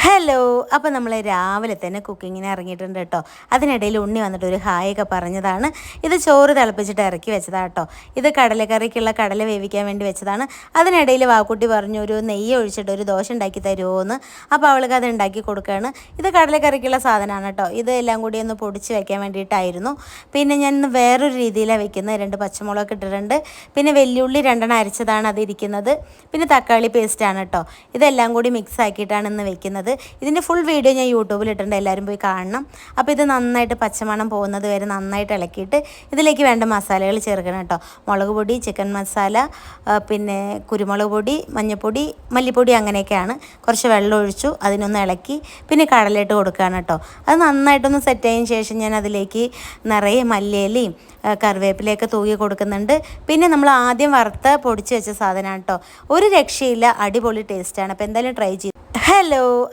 Hello. അപ്പോൾ നമ്മൾ രാവിലെ തന്നെ കുക്കിങ്ങിന് ഇറങ്ങിയിട്ടുണ്ട് കേട്ടോ. അതിനിടയിൽ ഉണ്ണി വന്നിട്ട് ഒരു ഹായൊക്കെ പറഞ്ഞതാണ്. ഇത് ചോറ് തിളപ്പിച്ചിട്ട് ഇറക്കി വെച്ചതാണ് കേട്ടോ. ഇത് കടലക്കറിക്കുള്ള കടല വേവിക്കാൻ വേണ്ടി വെച്ചതാണ്. അതിനിടയിൽ വാക്കുട്ടി പറഞ്ഞു ഒരു നെയ്യ് ഒഴിച്ചിട്ട് ഒരു ദോശ ഉണ്ടാക്കി തരുമോ എന്ന്. അപ്പോൾ അവൾക്ക് അത് ഉണ്ടാക്കി കൊടുക്കുകയാണ്. ഇത് കടലക്കറിക്കുള്ള സാധനമാണ് കേട്ടോ. ഇത് എല്ലാം കൂടി ഒന്ന് പൊടിച്ച് വെക്കാൻ വേണ്ടിയിട്ടായിരുന്നു. പിന്നെ ഞാൻ ഇന്ന് വേറൊരു രീതിയിലാണ് വെക്കുന്നത്. 2 പച്ചമുളക് ഇട്ടിട്ടുണ്ട്. പിന്നെ വെല്ലുള്ളി 2 അരച്ചതാണ് അതിരിക്കുന്നത്. പിന്നെ തക്കാളി പേസ്റ്റാണ് കേട്ടോ. ഇതെല്ലാം കൂടി മിക്സ് ആക്കിയിട്ടാണ് ഇന്ന് വെക്കുന്നത്. ഇതിൻ്റെ ഫുൾ വീഡിയോ ഞാൻ യൂട്യൂബിൽ ഇട്ടിട്ടുണ്ട്, എല്ലാവരും പോയി കാണണം. അപ്പോൾ ഇത് നന്നായിട്ട് പച്ചമണം പോകുന്നത് വരെ നന്നായിട്ട് ഇളക്കിയിട്ട് ഇതിലേക്ക് വേണ്ട മസാലകൾ ചേർക്കണം കേട്ടോ. മുളക് പൊടി, ചിക്കൻ മസാല, പിന്നെ കുരുമുളക് പൊടി, മഞ്ഞൾപ്പൊടി, മല്ലിപ്പൊടി അങ്ങനെയൊക്കെയാണ്. കുറച്ച് വെള്ളം ഒഴിച്ചു, അതിനൊന്ന് ഇളക്കി പിന്നെ കടലയിട്ട് കൊടുക്കുകയാണ് കേട്ടോ. അത് നന്നായിട്ടൊന്ന് സെറ്റായതിന് ശേഷം ഞാൻ അതിലേക്ക് നിറയെ മല്ലിയിലയും കറിവേപ്പിലയൊക്കെ തൂക്കി കൊടുക്കുന്നുണ്ട്. പിന്നെ നമ്മൾ ആദ്യം വറുത്ത് പൊടിച്ച് വെച്ച സാധനമാണ് കേട്ടോ. ഒരു രക്ഷയില്ല, അടിപൊളി ടേസ്റ്റാണ്. അപ്പോൾ എന്തായാലും ട്രൈ ചെയ്തു. ഹലോ.